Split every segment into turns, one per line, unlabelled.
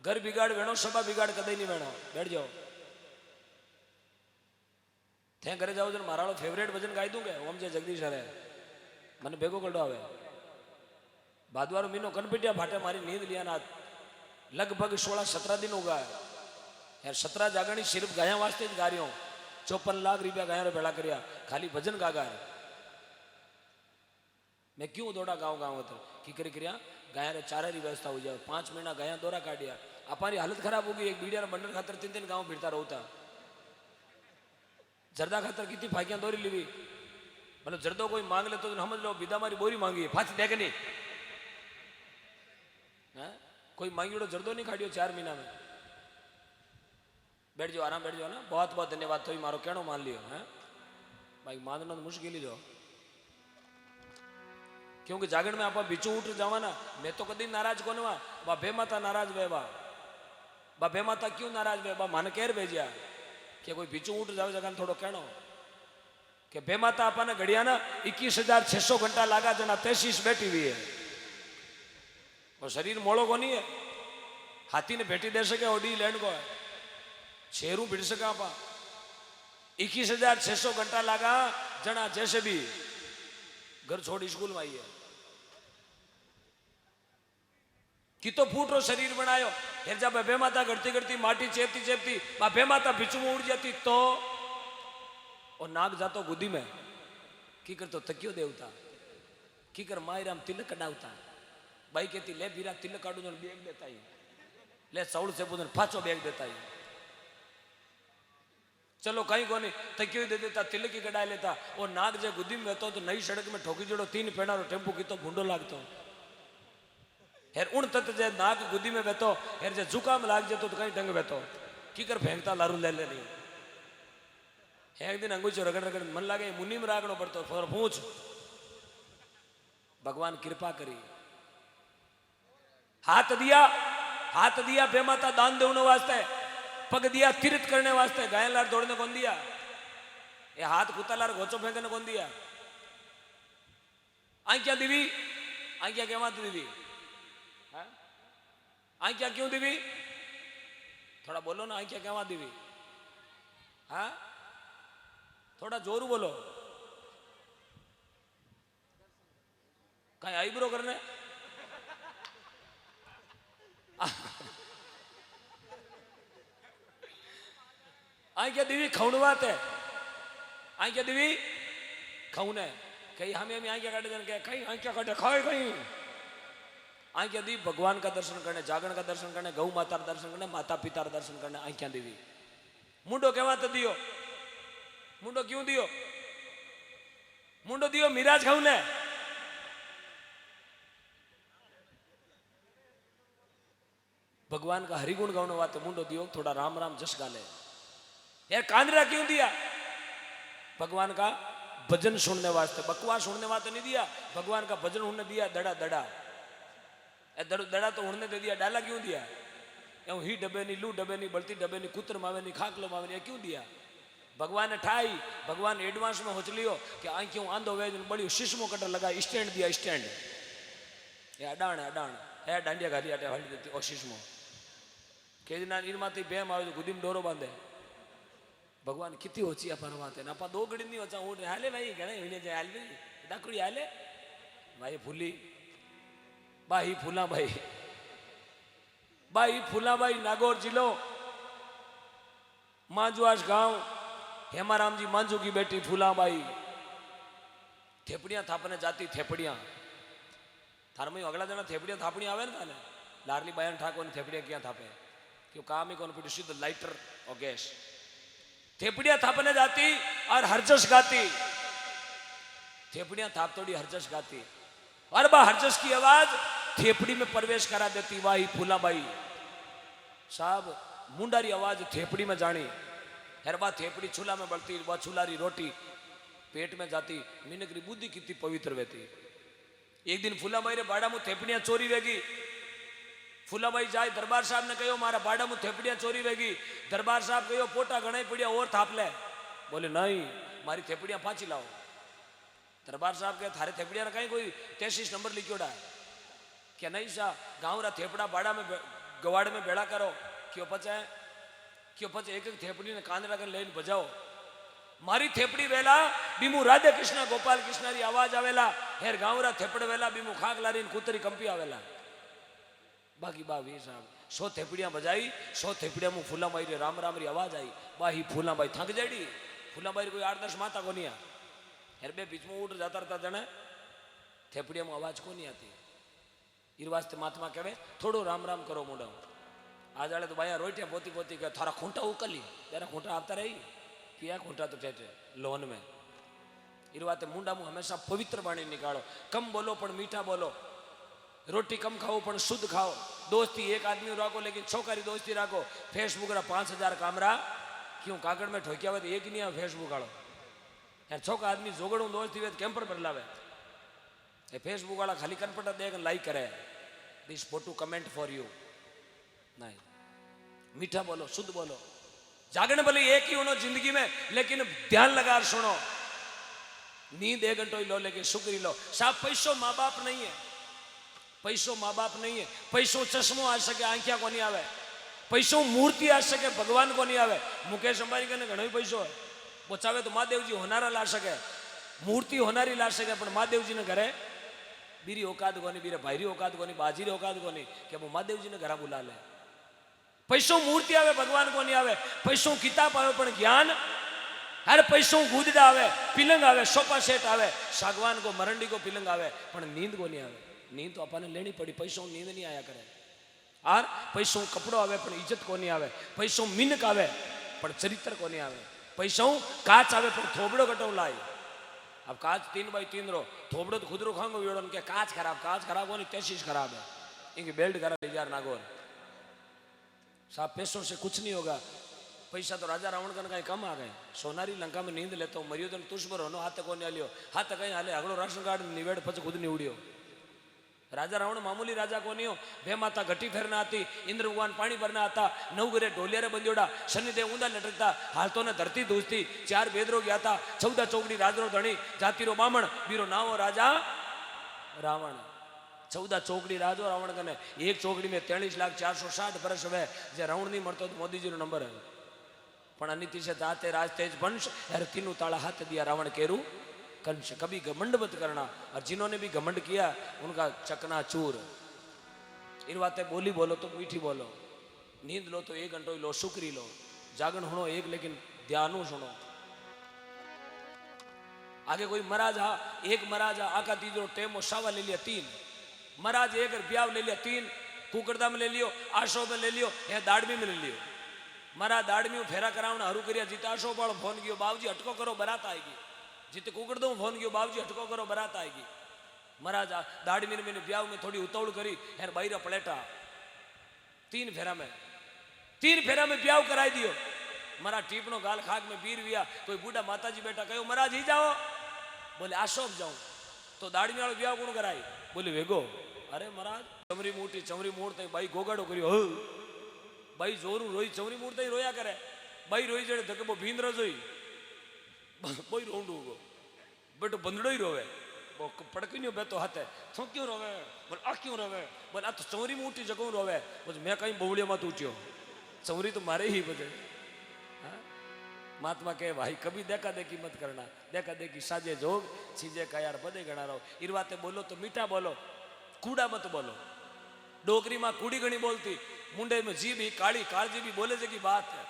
घर बिगाड़ वेणो सभा बिगाड़ कदई नहीं वेणो। बैठ जाओ थे घरे जाओ जन मारा फेवरेट भजन गाई दूंगे ओम जय जगदीश हरे मन भेगो कड़ो आवे भादवारो महीनो कनपिटिया भाटे मारी नींद लिया ना लगभग 16-17 दिन होगा यार 17 जागणी सिर्फ गाया वास्ते ज गा रही हूं 54 लाख रुपया गाया भेड़ा करिया खाली भजन गा गा मैं क्यों दौड़ा गाँव गाँव तो की करी करिया गाया रे चारे री व्यवस्था हो जाए 5 महीना गाया दौरा काटिया अपारी हालत खराब होगी एक बीडिया बंडल खातर 3-3 गाँव फिरता रहता जर्दा खातर कितनी फाकियां दौरी लीवी मतलब जर्दो कोई मांग ले तो समझ लो विदा मारी बोरी मांगी है फांसी दे के नहीं है? कोई मांगी तो जर्दो नहीं खाड़ियो 4 महीना में। बैठ जाओ आराम बैठ जाओ ना बहुत बहुत धन्यवाद तो मारो कहनो मान लियो है भाई मानना तो मुश्किल ही जो क्योंकि जागरण में आप बीचू उठ जावा ना मैं तो कदी नाराज को बे माता नाराज वेवा बे माता क्यों नाराज वेबा मन केर भेजिया कि कोई बीचू उठ जाओ जगह थोड़ो कहनो कि बे माता अपने घड़िया ना 21,600 घंटा लागा जना 33 बैठी हुई है और शरीर मोड़ो को नहीं है हाथी ने बैठी दे सके ओडी लैंड को है शेरू भिड़ सका आप 21,600 घंटा लागा जना जैसे भी घर छोड़ स्कूल में आई है कि तो फूटो शरीर बनायो फिर जब बे माता घड़ती घड़ती माटी चेपती चेपती बे माता बिचू में उड़ जाती तो और नाग जातो गुदी में की कर तो तकियो देवता की कर मायराम तिलक कडावता बाई कहती ले बीरा तिलक काटू जो बैग देता ही ले सौड़ से पूछन फाचो बैग देता ही चलो कहीं को नहीं तकियो दे देता तिलक ही कड़ा लेता और नाग जे गुदी में तो नई सड़क में ठोकी जोड़ो 3 पेड़ा टेम्पू की तो भूडो लागतो हेर उन तत जे नाग गुदी में बैठो हेर जे जुकाम लाग जातो तो कहीं ढंग बैठो की कर फेंकता लारू ले ले नहीं एक दिन अंगूठो रगड़ रगड़ मन लागे मुनि में रागणो पड़तो फिर पूछ भगवान कृपा करी हाथ दिया बेमाता दान देने वास्ते पग दिया तीर्थ करने वास्ते गाय लार दौड़ने कौन दिया ये हाथ कुत्ता लार घोचो फेंकने कौन दिया आंख्या दिवी आंख्या क्या मात दिवी आंख्या क्यों दिवी थोड़ा बोलो ना आंख्या क्या मात दिवी हाँ थोड़ा जोरू बोलो कहीं आईब्रो करने आंख्या दिवी खौनवात है आंख्या दिवी खौने कहीं हमें आंख्या काटे जाने कहीं आंख्या काटे खाए कहीं आंख्या दी भगवान का दर्शन करने जागरण का दर्शन करने गौ माता का दर्शन करने माता पिता का दर्शन करने आंख्या देवी मुंडो कहवा तो दियो मुंडो क्यों दियो मुंडो दियो मिराज खाऊने भगवान का हरिगुण गाने वाते मुंडो दियो थोड़ा राम राम जस गाले यार कांदरा क्यों दिया भगवान का भजन सुनने वास्ते बकवास सुनने वास्ते नहीं दिया भगवान का भजन उन्होंने दिया दड़ा दड़ा दड़ा तो उन्होंने दे दिया डाला क्यों दिया ही डबे नहीं लू डबे नहीं बलती डबे नहीं कुत्र मावे नहीं खाकलो मावे नहीं क्यों दिया भगवान ने ठाई भगवान एडवांस में होच लियो कि आ क्यों आंधो वे बड़ी शीशमो कटर लगा स्टैंड दिया स्टैंड ये अडाण है डांडिया घाली आटे हाली देती और शीशमो के दिन इन माते बेम आवे गुदी में डोरो बांधे भगवान कितनी होची अपन बात है ना अपा 2 घड़ी नहीं होचा उठ हाले भाई गणे हिने जे हाल नहीं डाकुड़ी हाले भाई फूली बाई फूला भाई नागौर जिलो मांजवास गांव हेमाराम जी मांजू की बेटी फूलाबाई थेपड़ियां थापने जाती थेपड़ियां थार में अगला जना थेपड़ियां थापड़ी आवे ना लारली बयान ठाकुर थेपड़ियां क्या थापे क्यों काम ही कौन पीटी शुद्ध लाइटर और गैस थेपड़ियां थापने जाती और हरजस गाती थेपड़ियां थाप तोड़ी हरजस गाती और बा हरजस की आवाज थेपड़ी में प्रवेश करा देती वाही फूलाबाई साहब मुंडारी आवाज थेपड़ी में जानी हर बात थेपड़ी चूल्हा में बढ़ती वह चूल्हारी रोटी पेट में जाती मिनकरी बुद्धि कितनी पवित्र रहती। एक दिन फूलाबाई रे बाड़ा मुँह थेपड़ियां चोरी वेगी फूलाबाई जाए दरबार साहब ने कहो मारा बाड़ा मुँह थेपड़ियां चोरी वेगी दरबार साहब कहो पोटा घना पड़िया और थाप ले बोले नहीं मारी थेपड़ियां पाची लाओ दरबार साहब के थारे थेपड़िया कहीं कोई 33 नंबर लिखोड़ा है क्या नहीं सा गाँव रा थेपड़ा बाड़ा में गवाड़ में बेड़ा करो क्यों पचे एक एक थेपड़ी ने कांदड़ा कर लेने बजाओ मारी थेपड़ी वेला बीमू राधे कृष्ण गोपाल कृष्ण री आवाज आवेला हेर गावरा थेपड़ वेला बीमू खाक लारी कूतरी कंपी आवेला बाकी बा वी साहब 100 थेपड़ियां बजाई 100 थेपड़ियां मु फूला माई रे राम राम री आवाज आई बाही फूला बाई थक जाड़ी फूला बाई कोई 8-10 माता को नहीं आ हेर बे बीच में उठ जाता रहता जने थेपड़ियां में आवाज को नहीं आती इर वास्ते महात्मा कहे थोड़ो राम राम करो मुंडा आज आले तो भाई रोटिया पोती पोती के थारा खूंटा उकली तेरा खूंटा आता रही किया खूंटा तो टेटे लोन में इर वास्ते मुंडा मुँह हमेशा पवित्र वाणी निकालो कम बोलो पर मीठा बोलो रोटी कम खाओ पर शुद्ध खाओ दोस्ती एक आदमी राखो लेकिन छोकरी दोस्ती राखो फेसबुक रा 5000 कामरा क्यों कागड़ में ठोकिया हुआ एक नहीं फेसबुक आड़ो यार छोका आदमी जोगड़ू दोस्ती हुए कैंपर पर लावे ये फेसबुक वाला खाली कनपटा देख लाइक करे this photo comment for you नहीं मीठा बोलो शुद्ध बोलो जागरण भले एक ही होनो जिंदगी में लेकिन ध्यान लगा सुनो नींद 1 घंटो ही लो लेकिन शुक्र लो साहब पैसो माँ बाप नहीं है पैसो माँ बाप नहीं है पैसो चश्मो आ सके आंखिया को नहीं आवे पैसो मूर्ति आ सके भगवान को नहीं आवे मुकेश अंबानी कने घणो पैसो है वो चाहे तो महादेव जी होनारा ला सके मूर्ति होनारी ला सके पर महादेव जी ने घरे बीरी औकात कोनी बीरे भाईरी औकात कोनी बाजीरी औकात कोनी कि वो महादेव जी ने घरा बुला ले पैसो मूर्ति आवे भगवान को नहीं आवे पैसो किताब आवे पण ज्ञान हर पैसो गुदड़ा आवे पिलंग आवे सोफा सेट आवे सागवान को मरंडी को पिलंग आवे पण नींद को नहीं आवे नींद तो अपन लेनी पड़ी पैसों नींद नहीं आया करे और पैसों कपड़ो आवे पर इज्जत को नहीं आवे पैसों मिनक आवे पर चरित्र को नहीं आवे पैसों काच आवे पर थोबड़ो कटो लाई अब काच 3x3 रो थोबड़ो तो खुद रो खांगो वेड़ो के काच खराब होनी तेशीस खराब है इनकी बेल्ट करा ले यार नागौर साहब पैसों से कुछ नहीं होगा पैसा तो राजा रावण कन कहीं कम आ गए सोनारी लंका में नींद लेता हूँ मरियो तो तुष्बर होनो हाथ को नहीं लियो हाथ कहीं हाले अगलो राशन कार्ड निवेड़ पच खुद नहीं उड़ियो राजा रावण मामूली राजा को नहीं हो भे माता घटी फेरना आती इंद्र भगवान पानी भरना आता 9 घरे ढोलियारे बंदोड़ा शनिदेव ऊंधा लटकता हालतों ने धरती दूसती 4 बेदरो गया था 14 चौकड़ी राजरो धणी जातिरो बामण बीरो नावो राजा रावण 14 चौकड़ी राजो रावण कने एक चौकड़ी में 43,460 वर्ष हुए जे रावण नहीं मरतो तो मोदी जी नो नंबर है पण अनिति से दाते राज तेज वंश हर तीनों ताला हाथ दिया रावण केरू कंश कभी घमंड मत करना और जिन्होंने भी घमंड किया उनका चकना चूर इन बातें बोली बोलो तो मीठी बोलो नींद लो तो 1 घंटो लो शुक्री लो जागरण सुनो एक लेकिन ध्यानो सुनो आगे कोई महाराज हा एक महाराज हा आका तीजो टेमो सावा ले लिया 3 महाराज एक ब्याव ले लिया 3 कुकरदा में ले लियो आशो में ले लियो या दाड़मी में ले लियो महाराज दाड़मी में फेरा करावना हरू करिया जीताशो वालो फोन कियो बाबूजी हटको करो बारात आएगी जिते कुकड़ दो फोन कियो बाबूजी हटको करो बारात आएगी महाराज दाड़मी में ब्याव में थोड़ी उतावड़ करी यार बाईरा पलेटा 3 फेरा में ब्याव कराई दियो मारा टीपनो गाल खाक में बीर विया कोई बूढ़ा माताजी बेटा कहो महाराज ही जाओ बोले आशोक जाऊं तो दाड़मी वालों ब्याव कौन कराई बोले वेगो अरे महाराज चमरी मूर्त भाई गोगाड़ो करियो भाई जोरू रोई चमरी मूर्त रोया करे भाई रोई जड़े धके वो भींद्र जोई बोई रोंडू गो बेटो बंदड़ो ही रोवे वो पड़की नहीं बेतो हाथे तो क्यों रोवे बोल आ क्यों रोवे बोल आ तो चमरी मूटी जगह रोवे बोल मैं कहीं बहुड़िया मत उठियो चमरी तो मारे ही बजे महात्मा कहे भाई कभी देखा देखी मत करना देखा देखी साजे जोग सीजे का यार बदे गणा रहो इन बातें बोलो तो मीठा बोलो कूड़ा मत बोलो डोगरी मां कूड़ी घणी बोलती मुंडे में जीभ ही काली कालजी भी बोले जे की बात है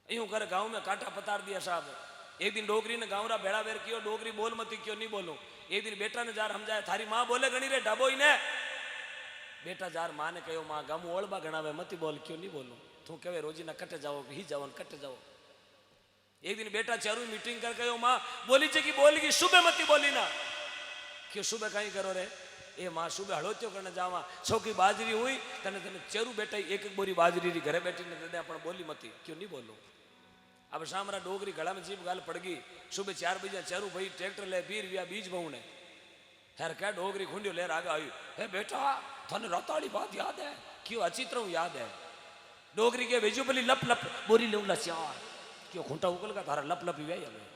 यूं कर गांव में कांटा पतार दिया साहब एक दिन डोगरी ने गाँव रा भेड़ा बेर कियो डोगरी बोल मती क्यों नहीं बोलो एक दिन बेटा ने जार समझाया थारी माँ बोले घणी रे ढाबो ही ने बेटा जार माँ ने कहो माँ गामू ओळबा गणावे मती बोल क्यों नहीं बोलो तू कहे रोजी ना कटे जाओ ही जाओ कटे जाओ एक दिन बेटा चेरू मीटिंग कर कहो माँ बोली चे की बोलगी सुबह मती बोली ना क्यों सुबह कहीं करो रे ए माँ सुबह हड़ोत्यो करने जावा छोकी बाजरी हुई तने तने चेरू बेटा एक बोरी बाजरी री घरे बैठी ने दे पण बोली मती क्यों नहीं बोलो अब शामरा डोगरी गला में जीप गाल पड़ गई सुबह 4 बजे चेरू भाई ट्रैक्टर ले बीर विया बीज बहुने खैर क्या डोगरी खुंडियो लेर आगे आई हे बेटा थाने राताड़ी बात याद है क्यों अचित्र याद है डोगरी के भेजो बोली लप लप बोरी लूंगा 4 क्यों खूंटा उकल का थारा लप लप ही हमें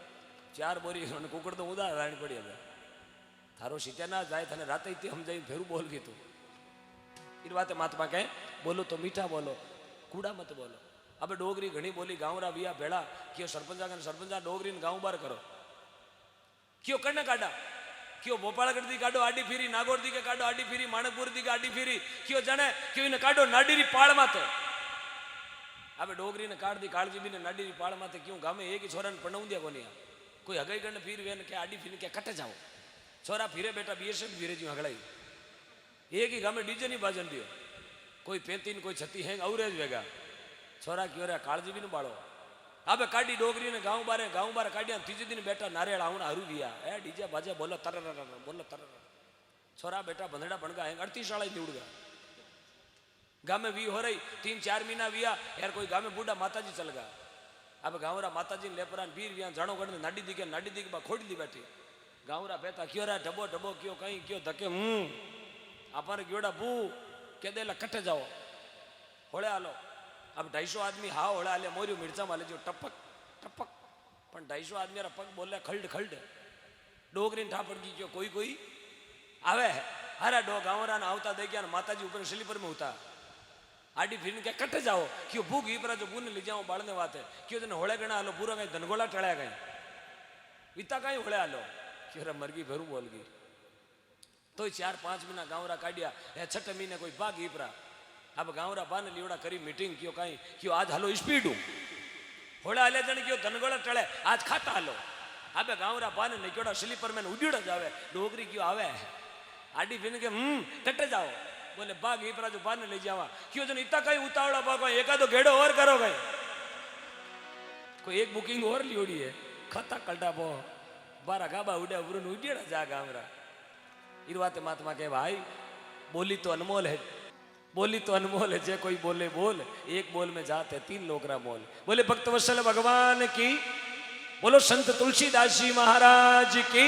4 बोरी कुकड़ तो उदा रानी पड़ी हमें थारो सीटे ना जाए थाने रात हम जाई फेरू बोल गई तू ઈ વાતે મહાત્મા કહે બોલો તો મીઠા બોલો, કૂડા મત બોલો. अब डोगरी घनी बोली गाँवरा विया भेड़ा क्यों सरपंचा डोगरी ने गाँव बार करो क्यों करने काटा क्यों भोपालगढ़ दी काटो आडी फिरी, नागौर दी के काटो आडी फिरी, माणकपुर दी के आडी फिरी क्यों जाने क्यों इन्हें काटो नाडीरी पाड़ माते. अब डोगरी ने काट दी कालजी भी ने नाडीरी पाड़ माते क्यों गामे एक ही छोरा ने पढ़ाऊं दिया कोनी कोई हगाई करने फिर वेन के आडी फिर के कटे जाओ छोरा फिरे बेटा बीएसएफ फिरे जी हगड़ाई एक ही गामे डीजे नहीं बाजन दियो कोई 35 कोई 36 हैंग औरेज वेगा छोरा क्यों रे कालजी भी ने बाड़ो. अब काटी डोगरी ने गाँव बारे काटिया तीजे दिन बेटा नारियल आऊँ हरू दिया ए डीजे बाजे बोलो तर बोलो तर छोरा बेटा बंधड़ा बन गया 38 साल ही उड़ गया. गाँव वी हो रही 3-4 महीना विया यार कोई गाँव में बूढ़ा माताजी चल गया. अब गाँवरा माताजी लेपरान वीर विया जानो कर नाडी दी के बा खोड़ी दी बैठी गाँवरा बेटा क्यों रा डबो डबो क्यों कहीं क्यों धके अपन क्योड़ा बू के देला कटे जाओ होड़े आलो. अब 250 आदमी हा होड़ा आले मोरियो मिर्चा माले जो टपक टपक पण 250 आदमी रा पग बोले खल्ड खल्ड डोगरी ठापड़ की क्यों कोई कोई आवे हरा डो गाँवरा ने आवता दे गया माताजी ऊपर स्लीपर में होता आडी फिर के कटे जाओ क्यों भूख ही पर जो बुन ले जाओ बाड़ने वाते क्यों जन होड़े गणा आलो पूरा कहीं धनगोला टळ्या गई इतना कहीं होड़े आलो क्यों रे मरगी भरू बोल गई तो 4-5 महीना गाँवरा काटिया 6 महीने कोई भाग हीपरा. अब गाँवरा बान लीवड़ा करी मीटिंग क्यों कहीं क्यों आज हलो स्पीड होड़ा हले जन क्यों धनगोला टळे आज खाता हलो. अब गाँवरा बान ने क्योड़ा स्लीपर में उड़ीड़ा जावे डोगरी क्यों आवे आडी फिन के कटे जाओ बोले बाग ही जो बान ले जावा क्यों जन इतना कहीं उतावड़ा बाग एक आधो घेड़ो और करो गए कोई एक बुकिंग और लियोड़ी है खाता कल्टा बो 12 गाबा उड़े उड़न उड़ीड़ा जा गाँवरा. इन बाते महात्मा के भाई बोली तो अनमोल है बोली तो अनमोल है जे कोई बोले बोल एक बोल में जाते 3 लोकरा बोल. बोले भक्त वत्सल भगवान की बोलो संत तुलसीदास जी महाराज की.